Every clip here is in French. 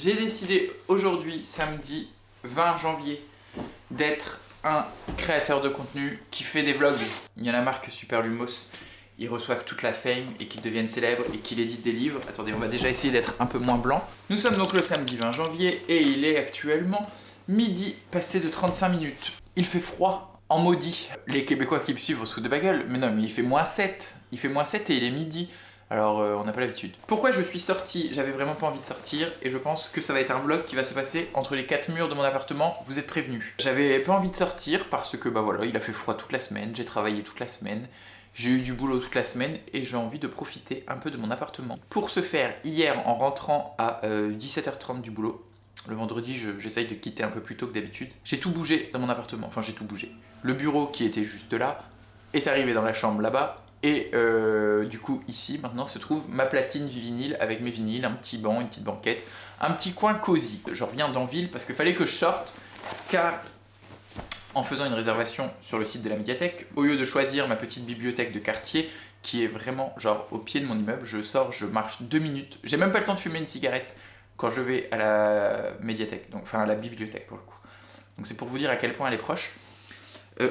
J'ai décidé aujourd'hui, samedi 20 janvier, d'être un créateur de contenu qui fait des vlogs. Il y en a marre que Super Lumos, ils reçoivent toute la fame et qu'ils deviennent célèbres et qu'ils éditent des livres. Attendez, on va déjà essayer d'être un peu moins blanc. Nous sommes donc le samedi 20 janvier et il est actuellement midi passé de 35 minutes. Il fait froid, en maudit. Les Québécois qui me suivent vont se foutre de ma gueule. Mais non, mais il fait -7. Il fait -7 et il est midi. Alors on n'a pas l'habitude. Pourquoi je suis sorti? J'avais vraiment pas envie de sortir et je pense que ça va être un vlog qui va se passer entre les 4 murs de mon appartement, vous êtes prévenus. J'avais pas envie de sortir parce que bah voilà, il a fait froid toute la semaine, j'ai travaillé toute la semaine, j'ai eu du boulot toute la semaine et j'ai envie de profiter un peu de mon appartement. Pour ce faire, hier en rentrant à 17h30 du boulot, le vendredi j'essaye de quitter un peu plus tôt que d'habitude, j'ai tout bougé dans mon appartement, enfin j'ai tout bougé. Le bureau qui était juste là est arrivé dans la chambre là-bas. Et du coup ici maintenant se trouve ma platine vinyle avec mes vinyles, un petit banc, une petite banquette, un petit coin cosy. Je reviens d'Anville parce qu'il fallait que je sorte car en faisant une réservation sur le site de la médiathèque, au lieu de choisir ma petite bibliothèque de quartier qui est vraiment genre au pied de mon immeuble, je sors, je marche 2 minutes, j'ai même pas le temps de fumer une cigarette quand je vais à la médiathèque, donc, enfin à la bibliothèque pour le coup. Donc c'est pour vous dire à quel point elle est proche.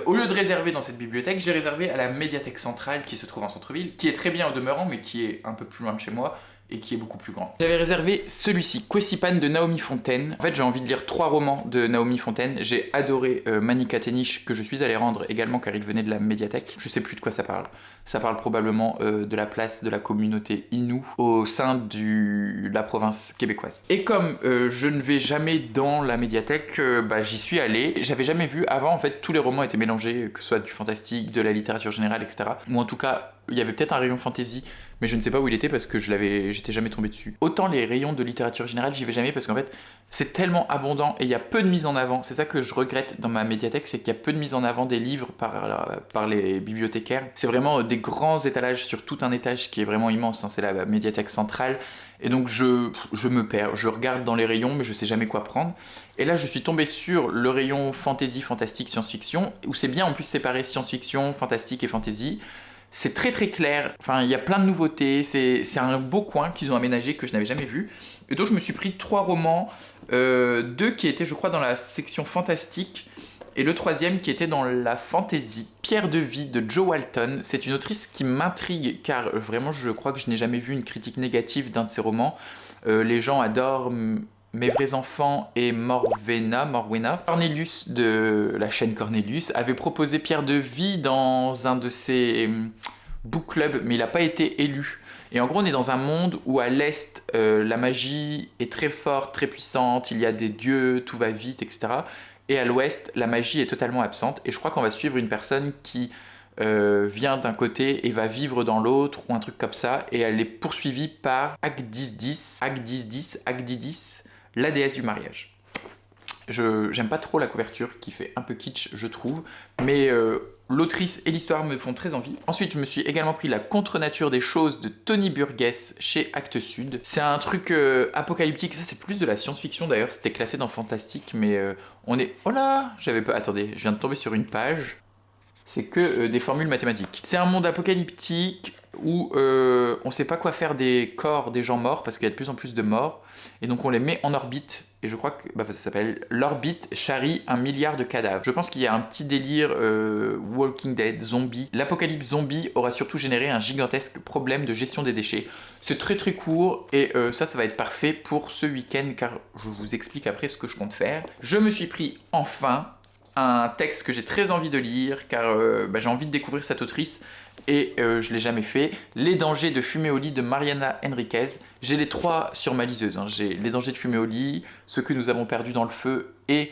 Au lieu de réserver dans cette bibliothèque, j'ai réservé à la médiathèque centrale qui se trouve en centre-ville, qui est très bien au demeurant, mais qui est un peu plus loin de chez moi et qui est beaucoup plus grand. J'avais réservé celui-ci, Kwesipan de Naomi Fontaine. En fait, j'ai envie de lire 3 romans de Naomi Fontaine. J'ai adoré Manika Tenich, que je suis allé rendre également car il venait de la médiathèque. Je sais plus de quoi ça parle. Ça parle probablement de la place de la communauté Innu au sein de la province québécoise. Et comme je ne vais jamais dans la médiathèque, j'y suis allé. J'avais jamais vu avant, en fait, tous les romans étaient mélangés, que ce soit du fantastique, de la littérature générale, etc. Ou en tout cas, il y avait peut-être un rayon fantasy, mais je ne sais pas où il était parce que j'étais jamais tombé dessus. Autant les rayons de littérature générale, j'y vais jamais parce qu'en fait, c'est tellement abondant et il y a peu de mise en avant. C'est ça que je regrette dans ma médiathèque, c'est qu'il y a peu de mise en avant des livres par les bibliothécaires. C'est vraiment des grands étalages sur tout un étage qui est vraiment immense, hein, c'est la médiathèque centrale. Et donc je me perds, je regarde dans les rayons mais je sais jamais quoi prendre. Et là je suis tombé sur le rayon fantasy, fantastique, science-fiction, où c'est bien en plus séparé science-fiction, fantastique et fantasy. C'est très très clair, enfin il y a plein de nouveautés, c'est un beau coin qu'ils ont aménagé que je n'avais jamais vu. Et donc je me suis pris 3 romans, 2 qui étaient je crois dans la section fantastique, et le 3e qui était dans la fantasy. Pierre de vie de Jo Walton, c'est une autrice qui m'intrigue car vraiment je crois que je n'ai jamais vu une critique négative d'un de ses romans. Les gens adorent Mes vrais enfants et Morwena. Cornelius de la chaîne Cornelius avait proposé Pierre de vie dans un de ses book clubs, mais il n'a pas été élu. Et en gros, on est dans un monde où à l'Est, la magie est très forte, très puissante, il y a des dieux, tout va vite, etc. Et à l'Ouest, la magie est totalement absente. Et je crois qu'on va suivre une personne qui vient d'un côté et va vivre dans l'autre, ou un truc comme ça, et elle est poursuivie par Agdisdis, la déesse du mariage. J'aime pas trop la couverture qui fait un peu kitsch, je trouve, mais l'autrice et l'histoire me font très envie. Ensuite, je me suis également pris La contre-nature des choses de Tony Burgess chez Actes Sud. C'est un truc apocalyptique, ça c'est plus de la science-fiction d'ailleurs, c'était classé dans fantastique, mais on est... Oh là, j'avais pas... Attendez, je viens de tomber sur une page. C'est que des formules mathématiques. C'est un monde apocalyptique où on sait pas quoi faire des corps des gens morts parce qu'il y a de plus en plus de morts et donc on les met en orbite et je crois que ça s'appelle l'orbite charrie 1 milliard de cadavres. Je pense qu'il y a un petit délire Walking Dead, zombie. L'apocalypse zombie aura surtout généré un gigantesque problème de gestion des déchets. C'est très très court et ça va être parfait pour ce week-end car je vous explique après ce que je compte faire. Je me suis pris enfin un texte que j'ai très envie de lire car j'ai envie de découvrir cette autrice et je l'ai jamais fait. Les dangers de fumer au lit de Mariana Enriquez. J'ai les 3 sur ma liseuse, hein. J'ai Les dangers de fumer au lit, Ce que nous avons perdu dans le feu et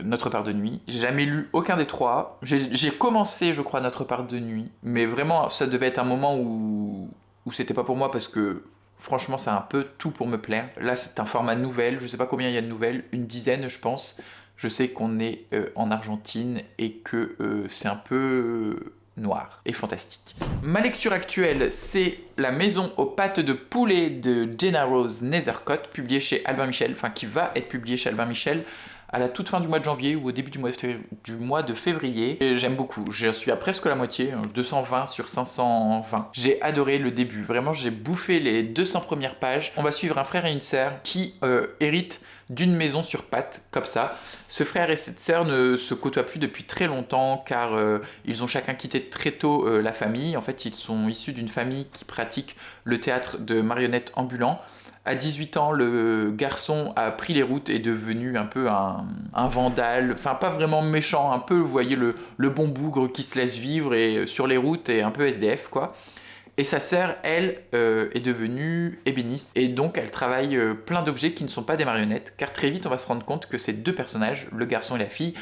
Notre part de nuit. J'ai jamais lu aucun des 3. J'ai commencé je crois Notre part de nuit, mais vraiment ça devait être un moment où c'était pas pour moi parce que franchement c'est un peu tout pour me plaire. Là c'est un format nouvelle, je sais pas combien il y a de nouvelles, une dizaine je pense. Je sais qu'on est en Argentine et que c'est un peu noir et fantastique. Ma lecture actuelle, c'est La maison aux pattes de poulet de Jenna Rose Nethercott, publiée chez Albin Michel, enfin qui va être publiée chez Albin Michel à la toute fin du mois de janvier ou au début du mois de février. Et j'aime beaucoup, je suis à presque la moitié, 220 sur 520. J'ai adoré le début, vraiment j'ai bouffé les 200 premières pages. On va suivre un frère et une sœur qui héritent d'une maison sur pattes, comme ça. Ce frère et cette sœur ne se côtoient plus depuis très longtemps car ils ont chacun quitté très tôt la famille. En fait, ils sont issus d'une famille qui pratique le théâtre de marionnettes ambulant. À 18 ans, le garçon a pris les routes et est devenu un peu un vandale, enfin pas vraiment méchant, un peu, vous voyez, le bon bougre qui se laisse vivre et sur les routes et un peu SDF, quoi. Et sa sœur, elle, est devenue ébéniste. Et donc, elle travaille plein d'objets qui ne sont pas des marionnettes. Car très vite, on va se rendre compte que ces deux personnages, le garçon et la fille,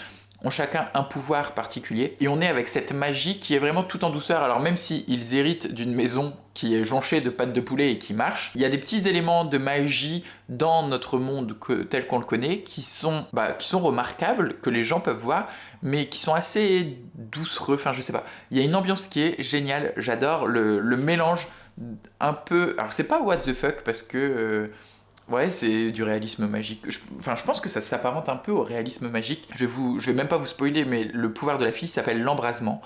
ont chacun un pouvoir particulier. Et on est avec cette magie qui est vraiment tout en douceur. Alors même s'ils héritent d'une maison qui est jonchée de pattes de poulet et qui marche, il y a des petits éléments de magie dans notre monde tel qu'on le connaît qui sont remarquables, que les gens peuvent voir, mais qui sont assez doucereux. Enfin, je sais pas. Il y a une ambiance qui est géniale. J'adore le mélange un peu... Alors c'est pas what the fuck parce que... Ouais, c'est du réalisme magique. Je pense que ça s'apparente un peu au réalisme magique. Je vais même pas vous spoiler, mais le pouvoir de la fille s'appelle l'embrasement.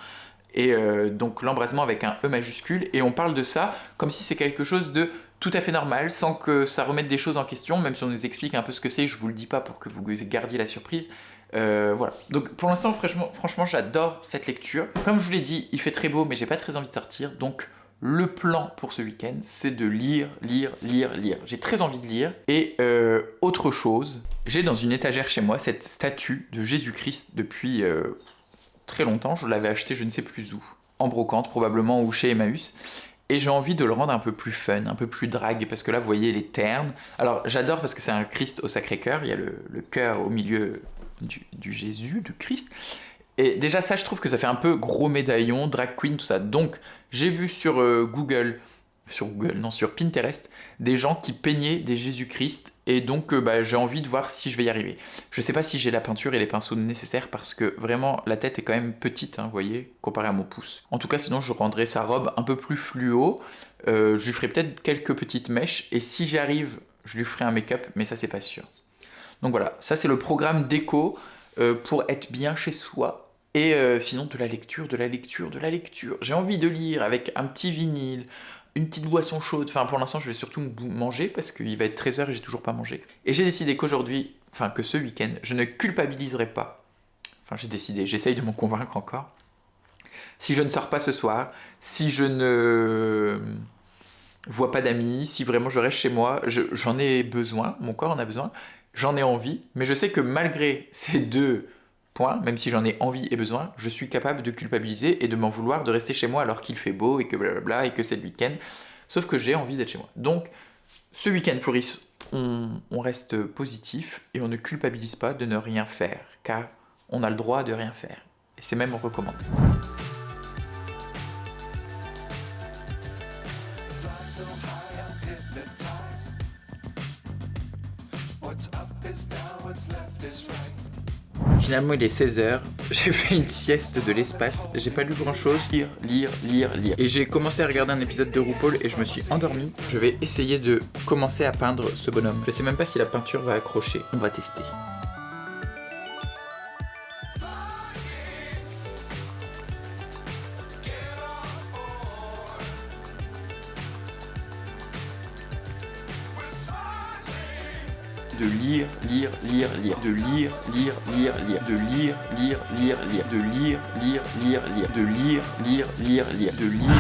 Et donc l'embrasement avec un E majuscule. Et on parle de ça comme si c'est quelque chose de tout à fait normal, sans que ça remette des choses en question, même si on nous explique un peu ce que c'est. Je vous le dis pas pour que vous gardiez la surprise. Voilà. Donc pour l'instant, franchement, j'adore cette lecture. Comme je vous l'ai dit, il fait très beau, mais j'ai pas très envie de sortir. Donc le plan pour ce week-end, c'est de lire. J'ai très envie de lire. Et autre chose, j'ai dans une étagère chez moi cette statue de Jésus-Christ depuis très longtemps. Je l'avais acheté je ne sais plus où. En brocante probablement ou chez Emmaüs. Et j'ai envie de le rendre un peu plus fun, un peu plus drague, parce que là, vous voyez les ternes. Alors j'adore parce que c'est un Christ au Sacré-Cœur. Il y a le cœur au milieu du Jésus, du Christ. Et déjà ça, je trouve que ça fait un peu gros médaillon, drag queen, tout ça. Donc j'ai vu sur sur Pinterest, des gens qui peignaient des Jésus-Christ. Et donc j'ai envie de voir si je vais y arriver. Je sais pas si j'ai la peinture et les pinceaux nécessaires parce que vraiment la tête est quand même petite, hein, vous voyez, comparé à mon pouce. En tout cas, sinon je rendrai sa robe un peu plus fluo. Je lui ferai peut-être quelques petites mèches. Et si j'y arrive, je lui ferai un make-up, mais ça c'est pas sûr. Donc voilà, ça c'est le programme déco pour être bien chez soi. Et sinon de la lecture. J'ai envie de lire avec un petit vinyle, une petite boisson chaude. Enfin pour l'instant je vais surtout manger parce qu'il va être 13h et j'ai toujours pas mangé. Et j'ai décidé que ce week-end, je ne culpabiliserai pas. Enfin j'ai décidé, j'essaye de m'en convaincre encore. Si je ne sors pas ce soir, si je ne vois pas d'amis, si vraiment je reste chez moi, j'en ai besoin, mon corps en a besoin, j'en ai envie, mais je sais que malgré ces deux points, même si j'en ai envie et besoin, je suis capable de culpabiliser et de m'en vouloir de rester chez moi alors qu'il fait beau et que blablabla et que c'est le week-end. Sauf que j'ai envie d'être chez moi. Donc, ce week-end, Floris, on reste positif et on ne culpabilise pas de ne rien faire, car on a le droit de rien faire. Et c'est même recommandé. Finalement, il est 16h, j'ai fait une sieste de l'espace, j'ai pas lu grand chose, lire. Et j'ai commencé à regarder un épisode de RuPaul et je me suis endormi. Je vais essayer de commencer à peindre ce bonhomme. Je sais même pas si la peinture va accrocher, on va tester. De lire,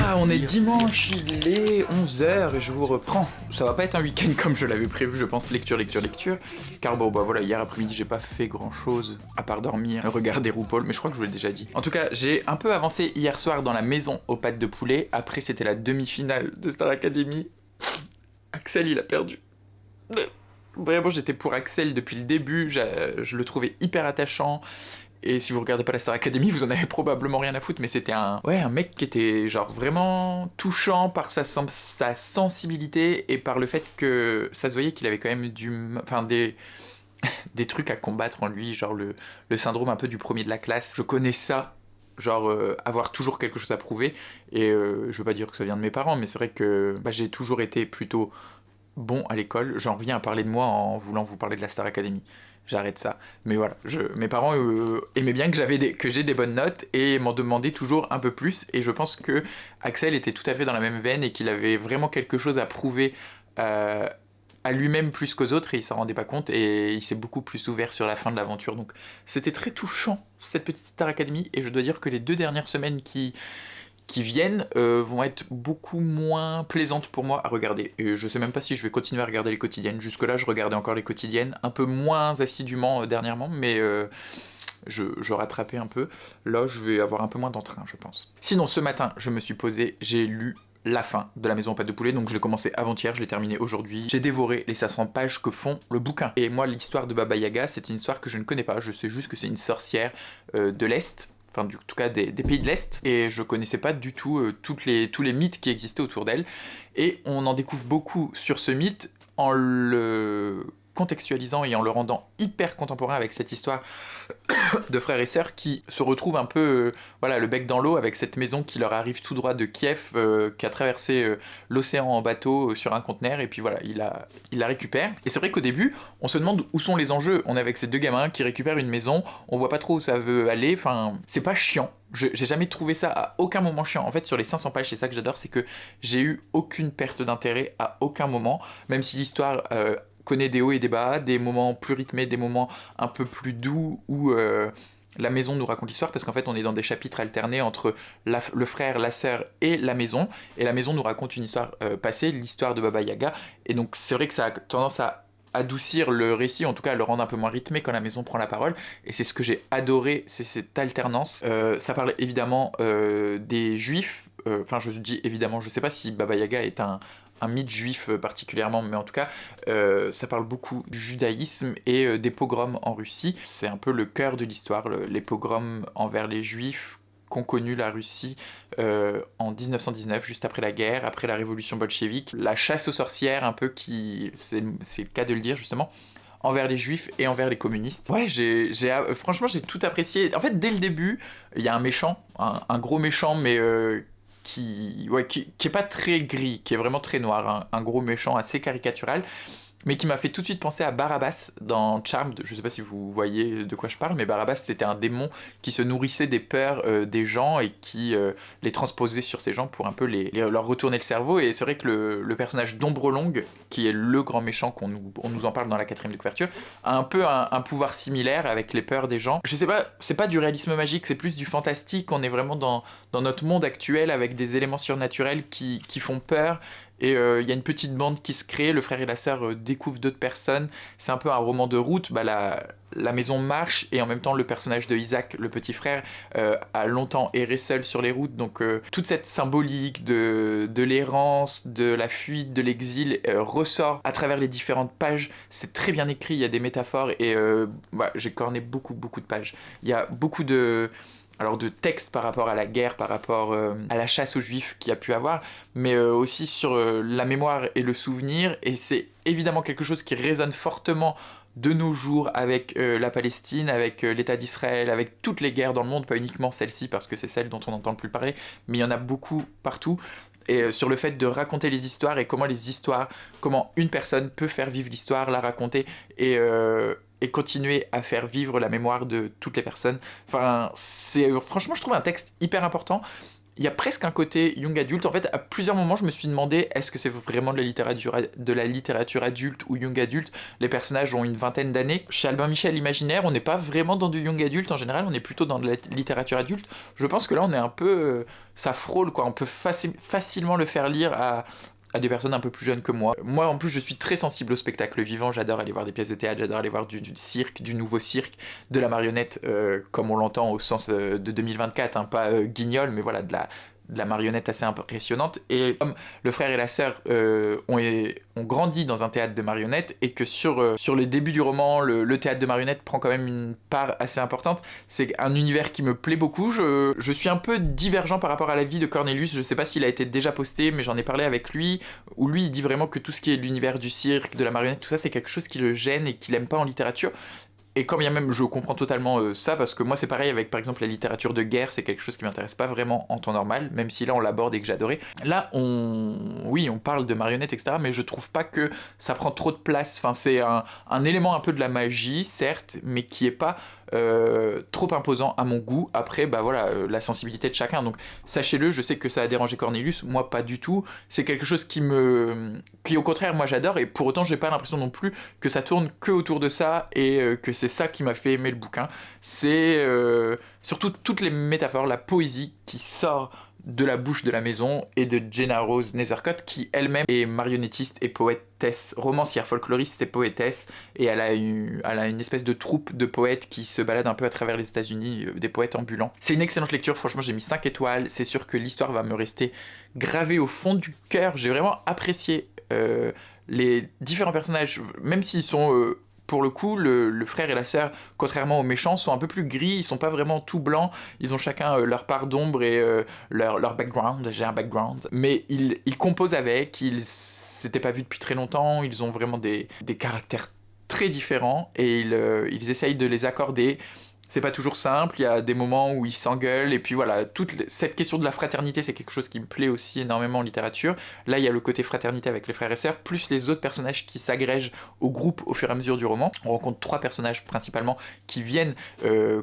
Ah, on est dimanche, il est 11h et je vous reprends. Ça va pas être un week-end comme je l'avais prévu, je pense, lecture. Car voilà, hier après-midi, j'ai pas fait grand-chose à part dormir, regarder RuPaul, mais je crois que je vous l'ai déjà dit. En tout cas, j'ai un peu avancé hier soir dans la maison aux pâtes de poulet. Après, c'était la demi-finale de Star Academy. Axel, il a perdu. Vraiment, j'étais pour Axel depuis le début, je le trouvais hyper attachant. Et si vous regardez pas la Star Academy, vous en avez probablement rien à foutre, mais c'était un mec qui était genre vraiment touchant par sa sensibilité et par le fait que ça se voyait qu'il avait quand même des trucs à combattre en lui, genre le syndrome un peu du premier de la classe. Je connais ça, genre avoir toujours quelque chose à prouver, et je veux pas dire que ça vient de mes parents, mais c'est vrai que j'ai toujours été plutôt bon à l'école. J'en reviens à parler de moi en voulant vous parler de la Star Academy. J'arrête ça. Mais voilà, mes parents aimaient bien que j'ai des bonnes notes et m'en demandaient toujours un peu plus. Et je pense que Axel était tout à fait dans la même veine et qu'il avait vraiment quelque chose à prouver à lui-même plus qu'aux autres et il s'en rendait pas compte et il s'est beaucoup plus ouvert sur la fin de l'aventure. Donc c'était très touchant cette petite Star Academy et je dois dire que les 2 dernières semaines qui viennent vont être beaucoup moins plaisantes pour moi à regarder. Et je sais même pas si je vais continuer à regarder les quotidiennes. Jusque-là, je regardais encore les quotidiennes, un peu moins assidûment dernièrement, mais je rattrapais un peu. Là, je vais avoir un peu moins d'entrain, je pense. Sinon, ce matin, je me suis posé, j'ai lu la fin de La Maison aux Pattes de Poulet, donc je l'ai commencé avant-hier, je l'ai terminé aujourd'hui. J'ai dévoré les 500 pages que font le bouquin. Et moi, l'histoire de Baba Yaga, c'est une histoire que je ne connais pas. Je sais juste que c'est une sorcière de l'Est, enfin en tout cas des pays de l'Est, et je connaissais pas du tout tous les mythes qui existaient autour d'elle. Et on en découvre beaucoup sur ce mythe en le contextualisant et en le rendant hyper contemporain avec cette histoire de frères et sœurs qui se retrouvent un peu voilà, le bec dans l'eau avec cette maison qui leur arrive tout droit de Kiev, qui a traversé l'océan en bateau sur un conteneur, et puis voilà, il la récupère. Et c'est vrai qu'au début, on se demande où sont les enjeux. On est avec ces 2 gamins qui récupèrent une maison, on voit pas trop où ça veut aller, enfin, c'est pas chiant. J'ai jamais trouvé ça à aucun moment chiant. En fait, sur les 500 pages, c'est ça que j'adore, c'est que j'ai eu aucune perte d'intérêt à aucun moment, même si l'histoire connaît des hauts et des bas, des moments plus rythmés, des moments un peu plus doux où la maison nous raconte l'histoire, parce qu'en fait on est dans des chapitres alternés entre le frère, la sœur et la maison nous raconte une histoire passée, l'histoire de Baba Yaga, et donc c'est vrai que ça a tendance à adoucir le récit, en tout cas à le rendre un peu moins rythmé quand la maison prend la parole, et c'est ce que j'ai adoré, c'est cette alternance. Ça parle évidemment des juifs, enfin je dis évidemment, je sais pas si Baba Yaga est un mythe juif particulièrement, mais en tout cas, ça parle beaucoup du judaïsme et des pogroms en Russie. C'est un peu le cœur de l'histoire, les pogroms envers les juifs qu'ont connu la Russie en 1919, juste après la guerre, après la révolution bolchevique, la chasse aux sorcières un peu c'est le cas de le dire justement, envers les juifs et envers les communistes. Ouais, franchement j'ai tout apprécié. En fait, dès le début, il y a un méchant, un gros méchant, mais qui est pas très gris, qui est vraiment très noir, un gros méchant assez caricatural, mais qui m'a fait tout de suite penser à Barabbas dans Charmed. Je sais pas si vous voyez de quoi je parle, mais Barabbas c'était un démon qui se nourrissait des peurs des gens et qui les transposait sur ces gens pour un peu leur retourner le cerveau. Et c'est vrai que le personnage d'Ombrelongue, qui est le grand méchant on nous en parle dans la 4e de couverture, a un peu un pouvoir similaire avec les peurs des gens. Je sais pas, c'est pas du réalisme magique, c'est plus du fantastique. On est vraiment dans notre monde actuel avec des éléments surnaturels qui font peur. Et il y a une petite bande qui se crée, le frère et la sœur découvrent d'autres personnes, c'est un peu un roman de route, la maison marche, et en même temps le personnage de Isaac, le petit frère, a longtemps erré seul sur les routes, donc toute cette symbolique de l'errance, de la fuite, de l'exil ressort à travers les différentes pages. C'est très bien écrit, il y a des métaphores, et j'ai corné beaucoup de pages. Il y a beaucoup de textes par rapport à la guerre, par rapport à la chasse aux juifs qu'il y a pu avoir, mais aussi sur la mémoire et le souvenir, et c'est évidemment quelque chose qui résonne fortement de nos jours avec la Palestine, avec l'État d'Israël, avec toutes les guerres dans le monde, pas uniquement celle-ci parce que c'est celle dont on entend le plus parler, mais il y en a beaucoup partout, et sur le fait de raconter les histoires et comment une personne peut faire vivre l'histoire, la raconter, et continuer à faire vivre la mémoire de toutes les personnes. Enfin, franchement, je trouve un texte hyper important. Il y a presque un côté young adulte. En fait, à plusieurs moments, je me suis demandé, est-ce que c'est vraiment de la littérature adulte ou young adulte? Les personnages ont une vingtaine d'années. Chez Albin Michel Imaginaire, on n'est pas vraiment dans du young adulte en général, on est plutôt dans de la littérature adulte. Je pense que là, on est un peu... ça frôle, quoi. On peut facilement le faire lire à des personnes un peu plus jeunes que moi. Moi, en plus, je suis très sensible au spectacle vivant, j'adore aller voir des pièces de théâtre, j'adore aller voir du cirque, du nouveau cirque, de la marionnette, comme on l'entend au sens de 2024, hein, pas guignol, mais voilà, de la marionnette assez impressionnante. Et comme le frère et la sœur ont grandi dans un théâtre de marionnettes, et que sur le début du roman, le théâtre de marionnettes prend quand même une part assez importante, c'est un univers qui me plaît beaucoup. Je suis un peu divergent par rapport à la vie de Cornelius, je sais pas s'il a été déjà posté, mais j'en ai parlé avec lui, où lui il dit vraiment que tout ce qui est l'univers du cirque, de la marionnette, tout ça c'est quelque chose qui le gêne et qu'il aime pas en littérature. Et quand bien même je comprends totalement ça, parce que moi c'est pareil avec par exemple la littérature de guerre, c'est quelque chose qui m'intéresse pas vraiment en temps normal, même si là on l'aborde et que j'adorais. Là oui on parle de marionnettes etc, mais je trouve pas que ça prend trop de place, enfin c'est un élément un peu de la magie certes, mais qui est pas trop imposant à mon goût. Après bah voilà, la sensibilité de chacun, donc sachez-le, je sais que ça a dérangé Cornelius, moi pas du tout, c'est quelque chose qui au contraire moi j'adore, et pour autant j'ai pas l'impression non plus que ça tourne que autour de ça, et que c'est ça qui m'a fait aimer le bouquin. C'est surtout toutes les métaphores, la poésie qui sort de la bouche de la maison et de Jenna Rose Nethercott, qui elle-même est marionnettiste et poétesse, romancière, folkloriste et poétesse, et elle a une espèce de troupe de poètes qui se baladent un peu à travers les États-Unis, des poètes ambulants. C'est une excellente lecture, franchement j'ai mis 5 étoiles, c'est sûr que l'histoire va me rester gravée au fond du cœur, j'ai vraiment apprécié les différents personnages, même s'ils sont pour le coup, le frère et la sœur, contrairement aux méchants, sont un peu plus gris, ils sont pas vraiment tout blancs, ils ont chacun leur part d'ombre et leur background, j'ai un background, mais ils composent avec, ils s'étaient pas vus depuis très longtemps, ils ont vraiment des caractères très différents, et ils essayent de les accorder. C'est pas toujours simple, il y a des moments où ils s'engueulent, et puis voilà, cette question de la fraternité, c'est quelque chose qui me plaît aussi énormément en littérature. Là, il y a le côté fraternité avec les frères et sœurs, plus les autres personnages qui s'agrègent au groupe au fur et à mesure du roman. On rencontre 3 personnages principalement qui viennent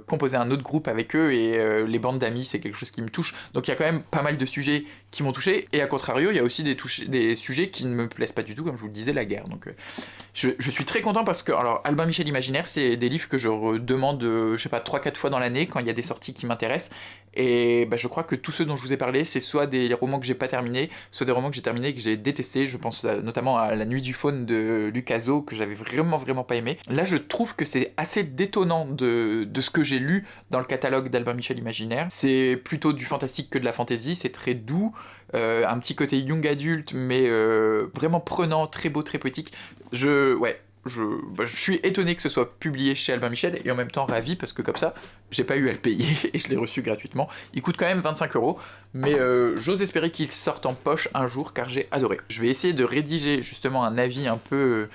composer un autre groupe avec eux, et les bandes d'amis, c'est quelque chose qui me touche. Donc il y a quand même pas mal de sujets qui m'ont touché, et à contrario, il y a aussi des sujets qui ne me plaisent pas du tout, comme je vous le disais, la guerre. Donc je suis très content parce que, alors, Albin Michel Imaginaire, c'est des livres que je redemande, je sais pas, 3-4 fois dans l'année quand il y a des sorties qui m'intéressent. Et bah, je crois que tous ceux dont je vous ai parlé, c'est soit des romans que j'ai pas terminés, soit des romans que j'ai terminés et que j'ai détestés. Je pense notamment à La Nuit du Faune de Lucaso, que j'avais vraiment pas aimé. Là, je trouve que c'est assez détonnant de ce que j'ai lu dans le catalogue d'Albin Michel Imaginaire. C'est plutôt du fantastique que de la fantasy, c'est très doux. Un petit côté young adulte, mais vraiment prenant, très beau, très poétique. Je suis étonné que ce soit publié chez Albin Michel, et en même temps ravi parce que comme ça, j'ai pas eu à le payer et je l'ai reçu gratuitement. Il coûte quand même 25€, mais j'ose espérer qu'il sorte en poche un jour car j'ai adoré. Je vais essayer de rédiger justement un avis un peu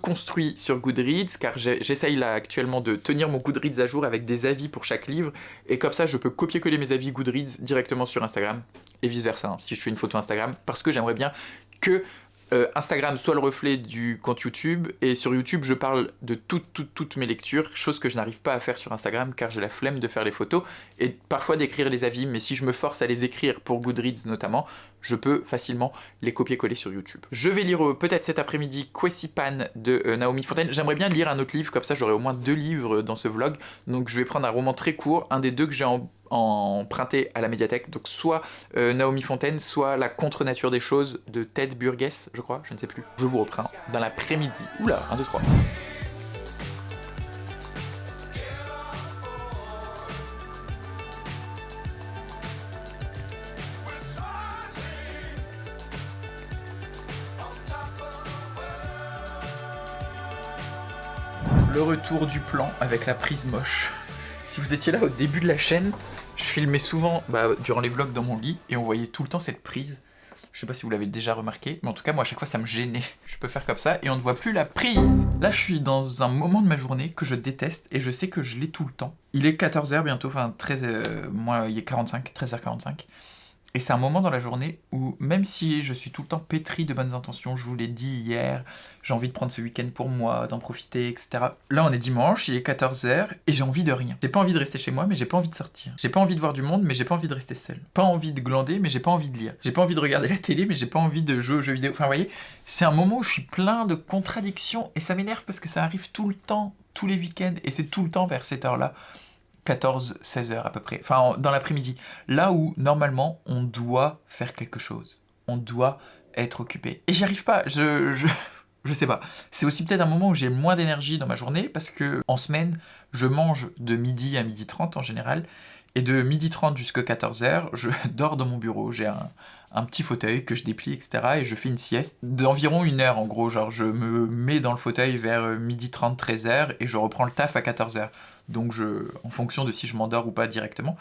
construit sur Goodreads, car j'essaye là actuellement de tenir mon Goodreads à jour avec des avis pour chaque livre, et comme ça je peux copier-coller mes avis Goodreads directement sur Instagram, et vice versa, hein, si je fais une photo Instagram, parce que j'aimerais bien que Instagram soit le reflet du compte YouTube, et sur YouTube je parle de toutes mes lectures, chose que je n'arrive pas à faire sur Instagram car j'ai la flemme de faire les photos et parfois d'écrire les avis, mais si je me force à les écrire pour Goodreads notamment, je peux facilement les copier-coller sur YouTube. Je vais lire peut-être cet après-midi Kwesipan de Naomi Fontaine. J'aimerais bien lire un autre livre, comme ça j'aurai au moins 2 livres dans ce vlog, donc je vais prendre un roman très court, un des 2 que j'ai emprunté à la médiathèque, donc soit Naomi Fontaine, soit La contre-nature des choses de Ted Burgess, je crois, je ne sais plus. Je vous reprends dans l'après-midi. Oula, 1, 2, 3. Le retour du plan avec la prise moche. Si vous étiez là au début de la chaîne, je filmais souvent durant les vlogs dans mon lit et on voyait tout le temps cette prise. Je sais pas si vous l'avez déjà remarqué, mais en tout cas moi à chaque fois ça me gênait. Je peux faire comme ça et on ne voit plus la prise. Là je suis dans un moment de ma journée que je déteste et je sais que je l'ai tout le temps. Il est 14h bientôt, enfin 13, moi il est 13h45. Et c'est un moment dans la journée où, même si je suis tout le temps pétri de bonnes intentions, je vous l'ai dit hier, j'ai envie de prendre ce week-end pour moi, d'en profiter, etc. Là, on est dimanche, il est 14h, et j'ai envie de rien. J'ai pas envie de rester chez moi, mais j'ai pas envie de sortir. J'ai pas envie de voir du monde, mais j'ai pas envie de rester seul. Pas envie de glander, mais j'ai pas envie de lire. J'ai pas envie de regarder la télé, mais j'ai pas envie de jouer aux jeux vidéo. Enfin, vous voyez, c'est un moment où je suis plein de contradictions, et ça m'énerve parce que ça arrive tout le temps, tous les week-ends, et c'est tout le temps vers cette heure-là. 14-16 heures à peu près, enfin dans l'après-midi, là où normalement on doit faire quelque chose, on doit être occupé. Et j'y arrive pas, je sais pas. C'est aussi peut-être un moment où j'ai moins d'énergie dans ma journée, parce que en semaine, je mange de midi à 12h30 en général, et de 12h30 jusqu'à 14h, je dors dans mon bureau, j'ai un petit fauteuil que je déplie, etc. Et je fais une sieste d'environ 1 heure en gros, genre je me mets dans le fauteuil vers 12h30, 13h, et je reprends le taf à 14h. Donc en fonction de si je m'endors ou pas directement.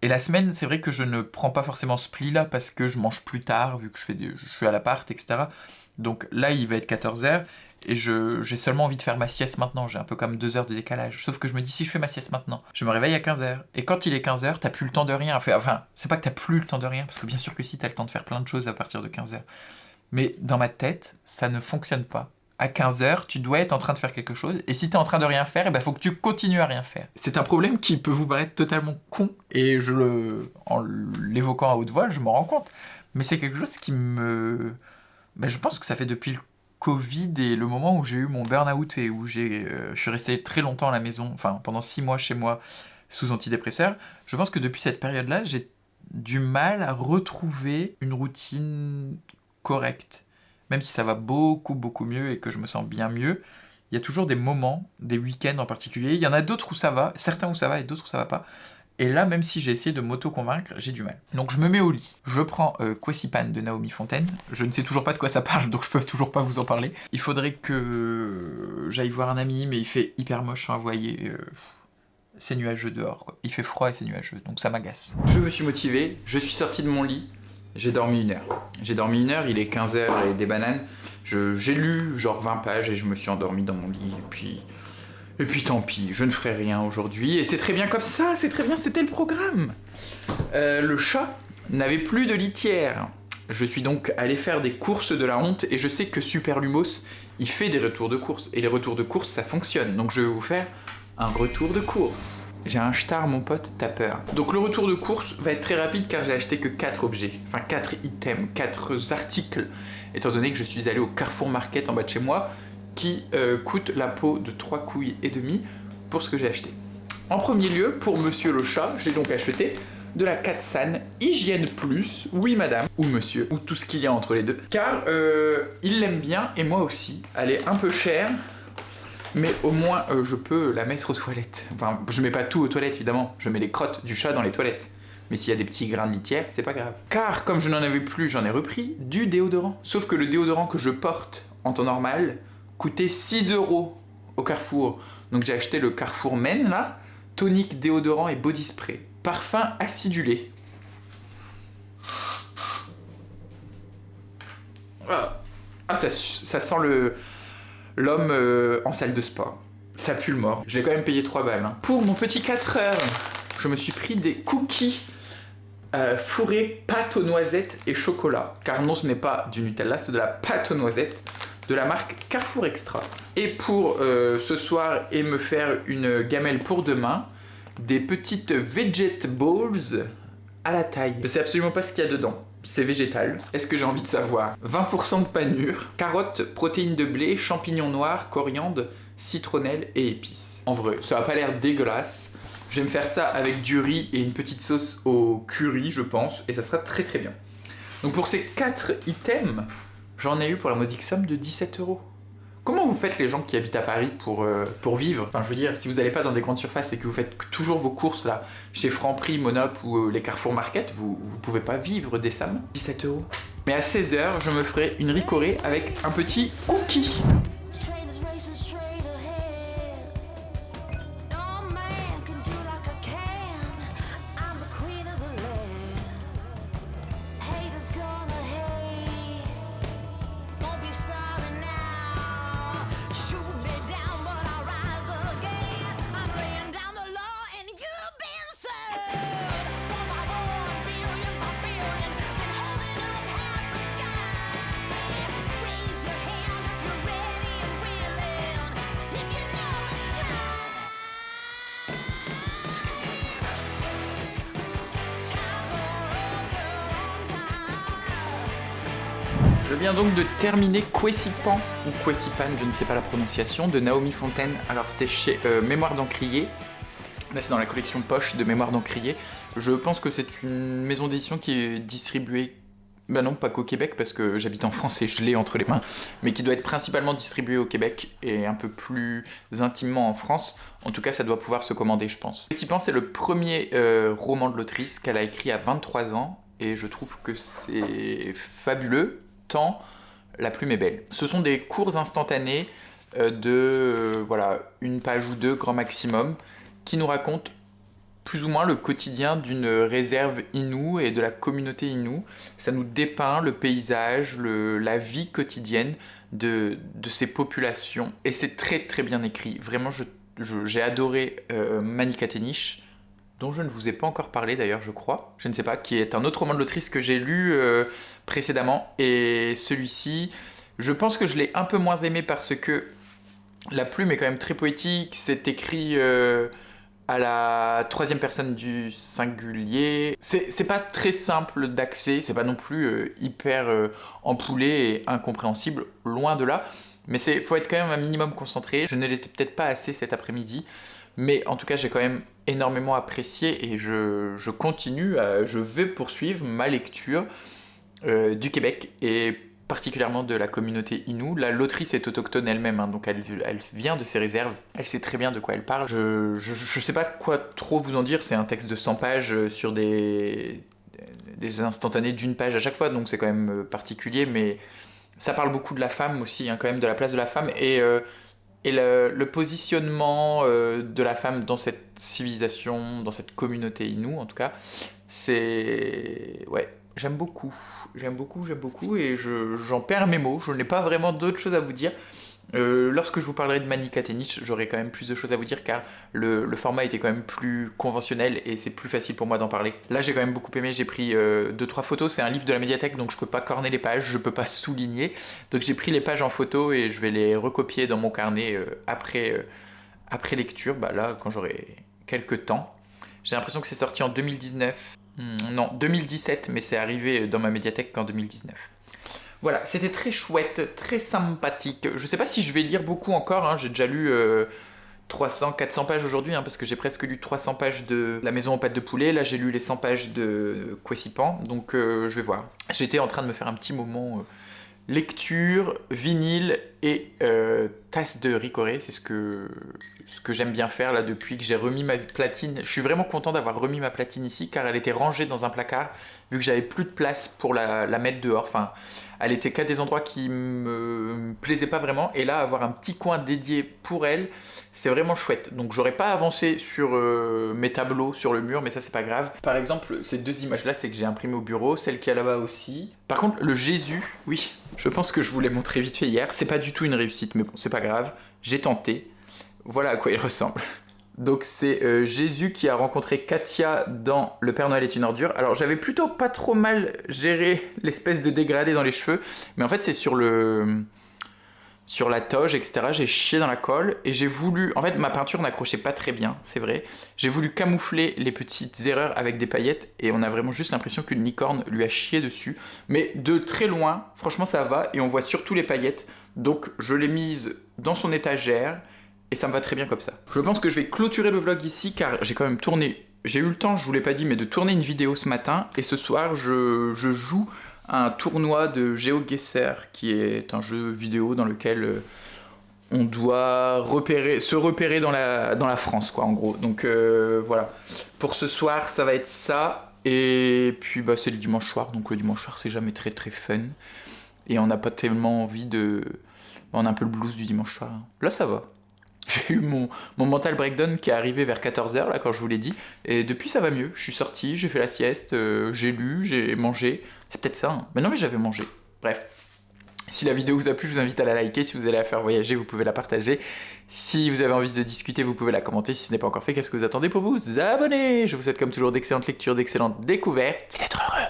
Et la semaine, c'est vrai que je ne prends pas forcément ce pli-là parce que je mange plus tard, vu que je suis à l'appart, etc. Donc là, il va être 14h. Et j'ai seulement envie de faire ma sieste maintenant, j'ai un peu comme 2 heures de décalage. Sauf que je me dis, si je fais ma sieste maintenant, je me réveille à 15h. Et quand il est 15h, t'as plus le temps de rien. Enfin, c'est pas que t'as plus le temps de rien, parce que bien sûr que si, t'as le temps de faire plein de choses à partir de 15h. Mais dans ma tête, ça ne fonctionne pas. À 15h, tu dois être en train de faire quelque chose, et si t'es en train de rien faire, faut que tu continues à rien faire. C'est un problème qui peut vous paraître totalement con, et en l'évoquant à haute voix, je m'en rends compte. Mais c'est quelque chose qui me... je pense que ça fait depuis le Covid et le moment où j'ai eu mon burn-out et où je suis resté très longtemps à la maison, enfin pendant 6 mois chez moi, sous antidépresseurs, je pense que depuis cette période-là, j'ai du mal à retrouver une routine correcte. Même si ça va beaucoup, beaucoup mieux et que je me sens bien mieux, il y a toujours des moments, des week-ends en particulier. Il y en a d'autres où ça va, certains où ça va et d'autres où ça va pas. Et là, même si j'ai essayé de m'auto-convaincre, j'ai du mal. Donc je me mets au lit. Je prends Kwesipan de Naomi Fontaine. Je ne sais toujours pas de quoi ça parle, donc je peux toujours pas vous en parler. Il faudrait que j'aille voir un ami, mais il fait hyper moche. Enfin, vous voyez, c'est nuageux dehors, quoi. Il fait froid et c'est nuageux, donc ça m'agace. Je me suis motivé, je suis sorti de mon lit. J'ai dormi 1 heure. J'ai dormi 1 heure, il est 15h et des bananes. J'ai lu genre 20 pages et je me suis endormi dans mon lit. Et puis tant pis, je ne ferai rien aujourd'hui. Et c'est très bien comme ça, c'est très bien, c'était le programme. Le chat n'avait plus de litière. Je suis donc allé faire des courses de la honte et je sais que Super Lumos, il fait des retours de course. Et les retours de course, ça fonctionne. Donc je vais vous faire un retour de course. J'ai un star, mon pote, t'as peur. Donc le retour de course va être très rapide car j'ai acheté que 4 objets. Enfin 4 items, 4 articles. Étant donné que je suis allé au Carrefour Market en bas de chez moi, qui coûte la peau de 3 couilles et demie pour ce que j'ai acheté. En premier lieu, pour Monsieur le chat, j'ai donc acheté de la Katsan Hygiène Plus, oui madame, ou monsieur, ou tout ce qu'il y a entre les deux, car il l'aime bien et moi aussi. Elle est un peu chère, mais au moins je peux la mettre aux toilettes. Enfin, je mets pas tout aux toilettes évidemment, je mets les crottes du chat dans les toilettes. Mais s'il y a des petits grains de litière, c'est pas grave. Car comme je n'en avais plus, j'en ai repris du déodorant. Sauf que le déodorant que je porte en temps normal coûtait 6 € au Carrefour. Donc j'ai acheté le Carrefour Men là, tonique, déodorant et body spray. Parfum acidulé. Ça sent l'homme en salle de sport. Ça pue le mort. J'ai quand même payé 3 balles. Hein. Pour mon petit 4 heures, je me suis pris des cookies fourrés pâte aux noisettes et chocolat. Car non, ce n'est pas du Nutella, c'est de la pâte aux noisettes de la marque Carrefour Extra. Et pour ce soir et me faire une gamelle pour demain, des petites vegetables à la taille. Je sais absolument pas ce qu'il y a dedans. C'est végétal. Est-ce que j'ai envie de savoir? 20% de panure, carottes, protéines de blé, champignons noirs, coriandre, citronnelle et épices. En vrai, ça a pas l'air dégueulasse. Je vais me faire ça avec du riz et une petite sauce au curry, je pense, et ça sera très très bien. Donc pour ces 4 items, j'en ai eu pour la modique somme de 17 €. Comment vous faites les gens qui habitent à Paris pour vivre? Enfin, je veux dire, si vous n'allez pas dans des grandes surfaces et que vous faites toujours vos courses là, chez Franprix, Monop ou les Carrefour Market, vous pouvez pas vivre décemment. 17 €. Mais à 16h, je me ferai une ricorée avec un petit cookie. Je viens donc de terminer Kwesipan, ou Kwesipan, je ne sais pas la prononciation, de Naomi Fontaine. Alors c'est chez Mémoire d'Encrier. Là c'est dans la collection poche de Mémoire d'Encrier. Je pense que c'est une maison d'édition qui est distribuée, bah non pas qu'au Québec parce que j'habite en France et je l'ai entre les mains, mais qui doit être principalement distribuée au Québec et un peu plus intimement en France. En tout cas ça doit pouvoir se commander je pense. Kwesipan c'est le premier roman de l'autrice qu'elle a écrit à 23 ans et je trouve que c'est fabuleux. Tant la plume est belle. Ce sont des cours instantanés de voilà, 1 page ou 2 grand maximum qui nous racontent plus ou moins le quotidien d'une réserve Innu et de la communauté Innu. Ça nous dépeint le paysage, la vie quotidienne de ces populations. Et c'est très très bien écrit. Vraiment, j'ai adoré Manicaténiche, dont je ne vous ai pas encore parlé d'ailleurs, je crois. Je ne sais pas, qui est un autre roman de l'autrice que j'ai lu précédemment. Et celui-ci, je pense que je l'ai un peu moins aimé parce que la plume est quand même très poétique. C'est écrit à la troisième personne du singulier. C'est pas très simple d'accès, c'est pas non plus hyper ampoulé et incompréhensible, loin de là. Mais faut être quand même un minimum concentré. Je ne l'étais peut-être pas assez cet après-midi. Mais en tout cas, j'ai quand même énormément apprécié et je continue, je vais poursuivre ma lecture du Québec et particulièrement de la communauté Innu. L'autrice est autochtone elle-même, hein, donc elle vient de ses réserves, elle sait très bien de quoi elle parle. Je sais pas quoi trop vous en dire, c'est un texte de 100 pages sur des instantanés d'une page à chaque fois, donc c'est quand même particulier, mais ça parle beaucoup de la femme aussi, hein, quand même de la place de la femme, et le positionnement de la femme dans cette civilisation, dans cette communauté Innu en tout cas, c'est... ouais, j'aime beaucoup, et j'en perds mes mots, je n'ai pas vraiment d'autres choses à vous dire. Lorsque je vous parlerai de Manicaténiche, j'aurai quand même plus de choses à vous dire car le format était quand même plus conventionnel et c'est plus facile pour moi d'en parler. Là j'ai quand même beaucoup aimé, j'ai pris 2-3 photos, c'est un livre de la médiathèque donc je peux pas corner les pages, je peux pas souligner. Donc j'ai pris les pages en photo et je vais les recopier dans mon carnet après lecture, là quand j'aurai quelques temps. J'ai l'impression que c'est sorti en 2019, non 2017 mais c'est arrivé dans ma médiathèque qu'en 2019. Voilà, c'était très chouette, très sympathique. Je sais pas si je vais lire beaucoup encore, hein. J'ai déjà lu 300-400 pages aujourd'hui, hein, parce que j'ai presque lu 300 pages de La Maison aux Pattes de Poulet. Là, j'ai lu les 100 pages de Kwesipan, donc je vais voir. J'étais en train de me faire un petit moment lecture, vinyle et tasse de Ricoré. C'est ce que j'aime bien faire là depuis que j'ai remis ma platine. Je suis vraiment content d'avoir remis ma platine ici car elle était rangée dans un placard vu que j'avais plus de place pour la mettre dehors. Enfin, elle était qu'à des endroits qui me plaisaient pas vraiment et là avoir un petit coin dédié pour elle, c'est vraiment chouette. Donc j'aurais pas avancé sur mes tableaux sur le mur mais ça c'est pas grave. Par exemple, ces deux images là, c'est que j'ai imprimé au bureau, celle qui est là-bas aussi. Par contre, le Jésus, oui, je pense que je vous l'ai montré vite fait hier, c'est pas du tout une réussite mais bon, c'est pas grave, j'ai tenté. Voilà à quoi il ressemble. Donc c'est Jésus qui a rencontré Katia dans Le Père Noël est une ordure. Alors j'avais plutôt pas trop mal géré l'espèce de dégradé dans les cheveux, mais en fait c'est sur la toge, etc. J'ai chié dans la colle et j'ai voulu... En fait ma peinture n'accrochait pas très bien, c'est vrai. J'ai voulu camoufler les petites erreurs avec des paillettes et on a vraiment juste l'impression qu'une licorne lui a chié dessus. Mais de très loin, franchement ça va et on voit surtout les paillettes. Donc je l'ai mise dans son étagère. Et ça me va très bien comme ça. Je pense que je vais clôturer le vlog ici car j'ai quand même tourné... J'ai eu le temps, je vous l'ai pas dit, mais de tourner une vidéo ce matin. Et ce soir, je joue à un tournoi de GeoGuessr, qui est un jeu vidéo dans lequel on doit se repérer dans la France, quoi, en gros. Donc voilà. Pour ce soir, ça va être ça. Et puis c'est le dimanche soir. Donc le dimanche soir, c'est jamais très très fun. Et on n'a pas tellement envie de... On a un peu le blues du dimanche soir. Là, ça va. J'ai eu mon mental breakdown qui est arrivé vers 14h, là, quand je vous l'ai dit. Et depuis, ça va mieux. Je suis sorti, j'ai fait la sieste, j'ai lu, j'ai mangé. C'est peut-être ça, hein. Mais non, mais j'avais mangé. Bref. Si la vidéo vous a plu, je vous invite à la liker. Si vous allez la faire voyager, vous pouvez la partager. Si vous avez envie de discuter, vous pouvez la commenter. Si ce n'est pas encore fait, qu'est-ce que vous attendez pour vous abonner? Je vous souhaite comme toujours d'excellentes lectures, d'excellentes découvertes et d'être heureux.